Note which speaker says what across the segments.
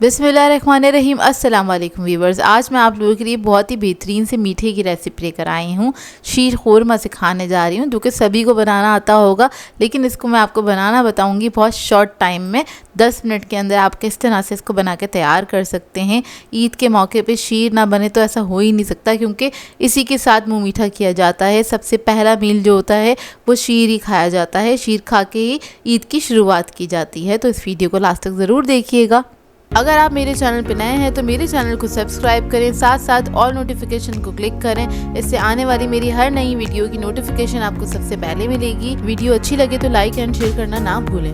Speaker 1: बिस्मिल्लाहिर्रहमानिर्रहीम। अस्सलाम वालेकुम वीवर्स। आज मैं आप लोगों के लिए बहुत ही बेहतरीन से मीठे की रेसिपी लेकर आई हूँ। शीर खुरमा सिखाने जा रही हूँ, जो कि सभी को बनाना आता होगा, लेकिन इसको मैं आपको बनाना बताऊँगी बहुत शॉर्ट टाइम में। 10 मिनट के अंदर आप किस तरह से इसको बना के तैयार कर सकते हैं। ईद के मौके पे शीर ना बने तो ऐसा हो ही नहीं सकता, क्योंकि इसी के साथ मुँह मीठा किया जाता है। सबसे पहला मील जो होता है वो शीर ही खाया जाता है। शीर खा के ही ईद की शुरुआत की जाती है। तो इस वीडियो को लास्ट तक ज़रूर देखिएगा। अगर आप मेरे चैनल पर नए हैं तो मेरे चैनल को सब्सक्राइब करें, साथ साथ ऑल नोटिफिकेशन को क्लिक करें। इससे आने वाली मेरी हर नई वीडियो की नोटिफिकेशन आपको सबसे पहले मिलेगी। वीडियो अच्छी लगे तो लाइक एंड शेयर करना ना भूलें।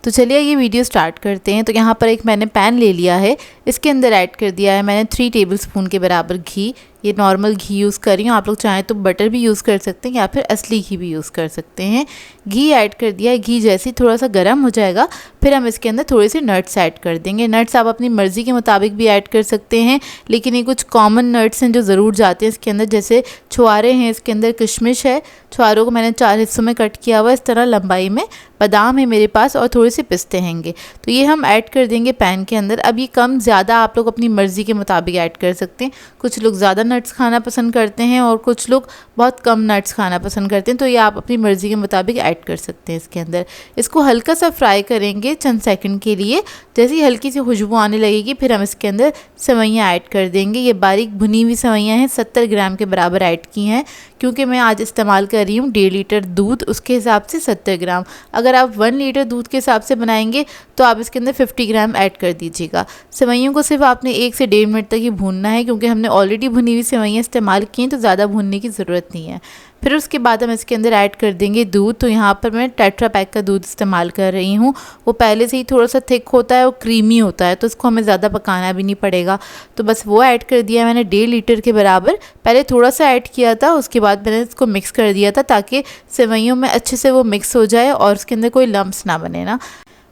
Speaker 1: तो चलिए ये वीडियो स्टार्ट करते हैं। तो यहाँ पर एक मैंने पैन ले लिया है, इसके अंदर ऐड कर दिया है मैंने 3 टेबलस्पून के बराबर घी। ये नॉर्मल घी यूज़ कर रही हूँ, आप लोग चाहें तो बटर भी यूज़ कर सकते हैं या फिर असली घी भी यूज़ कर सकते हैं। घी ऐड कर दिया है। घी जैसे ही थोड़ा सा गर्म हो जाएगा फिर हम इसके अंदर थोड़े से नट्स ऐड कर देंगे। नट्स आप अपनी मर्ज़ी के मुताबिक भी ऐड कर सकते हैं, लेकिन ये कुछ कॉमन नट्स हैं जो ज़रूर जाते हैं इसके अंदर। जैसे छुआरे हैं, इसके अंदर किशमिश है। छुआरों को मैंने 4 हिस्सों में कट किया हुआ इस तरह लंबाई में। बादाम है मेरे पास और थोड़े से पिस्ते हैंगे, तो ये हम ऐड कर देंगे पैन के अंदर। अब ये कम ज़्यादा आप लोग अपनी मर्ज़ी के मुताबिक ऐड कर सकते हैं। कुछ लोग ज़्यादा नट्स खाना पसंद करते हैं और कुछ लोग बहुत कम नट्स खाना पसंद करते हैं, तो ये आप अपनी मर्ज़ी के मुताबिक ऐड कर सकते हैं इसके अंदर। इसको हल्का सा फ्राई करेंगे चंद सेकंड के लिए। जैसे ही हल्की सी खुशबू आने लगेगी फिर हम इसके अंदर सेवइयाँ ऐड कर देंगे। ये बारीक भुनी हुई सेवइयाँ हैं, 70 ग्राम के बराबर ऐड की हैं, क्योंकि मैं आज इस्तेमाल कर रही हूँ 1.5 लीटर दूध, उसके हिसाब से 70 ग्राम। अगर आप 1 लीटर दूध के हिसाब से बनाएंगे तो आप इसके अंदर 50 ग्राम ऐड कर दीजिएगा। सेवइयों को सिर्फ आपने 1 से 1.5 मिनट तक ही भूनना है, क्योंकि हमने ऑलरेडी भुनी हुई सेवइयाँ इस्तेमाल की हैं, तो ज़्यादा भूनने की ज़रूरत नहीं है। फिर उसके बाद हम इसके अंदर ऐड कर देंगे दूध। तो यहाँ पर मैं टेट्रा पैक का दूध इस्तेमाल कर रही हूँ। वो पहले से ही थोड़ा सा थिक होता है और क्रीमी होता है, तो इसको हमें ज़्यादा पकाना भी नहीं पड़ेगा। तो बस वो ऐड कर दिया मैंने 1.5 लीटर के बराबर। पहले थोड़ा सा ऐड किया था, उसके बाद मैंने इसको मिक्स कर दिया था ताकि सेवइयों में अच्छे से वो मिक्स हो जाए और उसके अंदर कोई लम्प्स ना बने ना।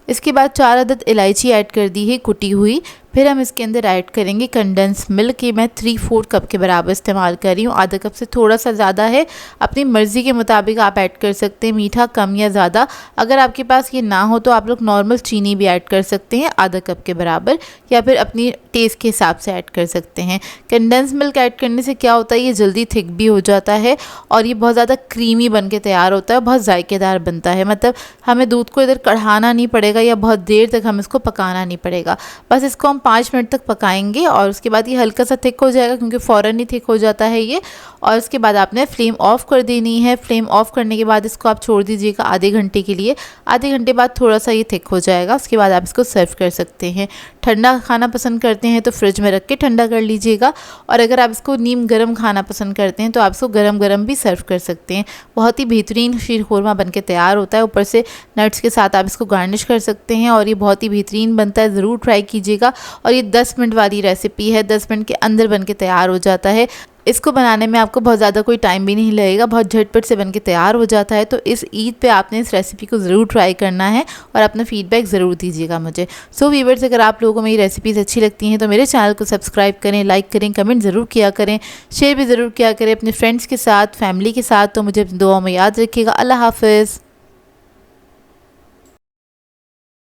Speaker 1: इसके बाद 4 अदद इलायची ऐड कर दी है कुटी हुई। फिर हम इसके अंदर ऐड करेंगे कंडेंस मिल्क। ये मैं 3/4 कप के बराबर इस्तेमाल कर रही हूँ। आधा कप से थोड़ा सा ज़्यादा है, अपनी मर्ज़ी के मुताबिक आप ऐड कर सकते हैं, मीठा कम या ज़्यादा। अगर आपके पास ये ना हो तो आप लोग नॉर्मल चीनी भी ऐड कर सकते हैं आधा कप के बराबर, या फिर अपनी टेस्ट के हिसाब से ऐड कर सकते हैं। कंडेंस मिल्क ऐड करने से क्या होता है, ये जल्दी थिक भी हो जाता है और ये बहुत ज़्यादा क्रीमी बन के तैयार होता है, बहुत जायकेदार बनता है। मतलब हमें दूध को इधर कढ़ाना नहीं पड़ेगा या बहुत देर तक हम इसको पकाना नहीं पड़ेगा। बस इसको हम 5 मिनट तक पकाएंगे और उसके बाद ये हल्का सा थिक हो जाएगा, क्योंकि फ़ौरन ही थिक हो जाता है ये। और उसके बाद आपने फ्लेम ऑफ़ कर देनी है। फ्लेम ऑफ़ करने के बाद इसको आप छोड़ दीजिएगा आधे घंटे के लिए। आधे घंटे बाद थोड़ा सा ये थिक हो जाएगा, उसके बाद आप इसको सर्व कर सकते हैं। ठंडा खाना पसंद करते हैं तो फ्रिज में रख के ठंडा कर लीजिएगा, और अगर आप इसको नीम गर्म खाना पसंद करते हैं तो आप इसको गरम गरम भी सर्व कर सकते हैं। बहुत ही बेहतरीन शीर खुरमा बन के तैयार होता है। ऊपर से नट्स के साथ आप इसको गार्निश कर सकते हैं और ये बहुत ही बेहतरीन बनता है। ज़रूर ट्राई कीजिएगा। और ये 10 मिनट वाली रेसिपी है, 10 मिनट के अंदर बन के तैयार हो जाता है। इसको बनाने में आपको बहुत ज़्यादा कोई टाइम भी नहीं लगेगा, बहुत झटपट से बन के तैयार हो जाता है। तो इस ईद पे आपने इस रेसिपी को ज़रूर ट्राई करना है और अपना फीडबैक ज़रूर दीजिएगा मुझे। सो व्यूअर्स, अगर आप लोगों को मेरी रेसिपीज़ अच्छी लगती हैं तो मेरे चैनल को सब्सक्राइब करें, लाइक करें, कमेंट ज़रूर किया करें, शेयर भी ज़रूर किया करें अपने फ्रेंड्स के साथ, फैमिली के साथ। तो मुझे अपनी दुआओं में याद रखिएगा। अल्लाह हाफ़िज़।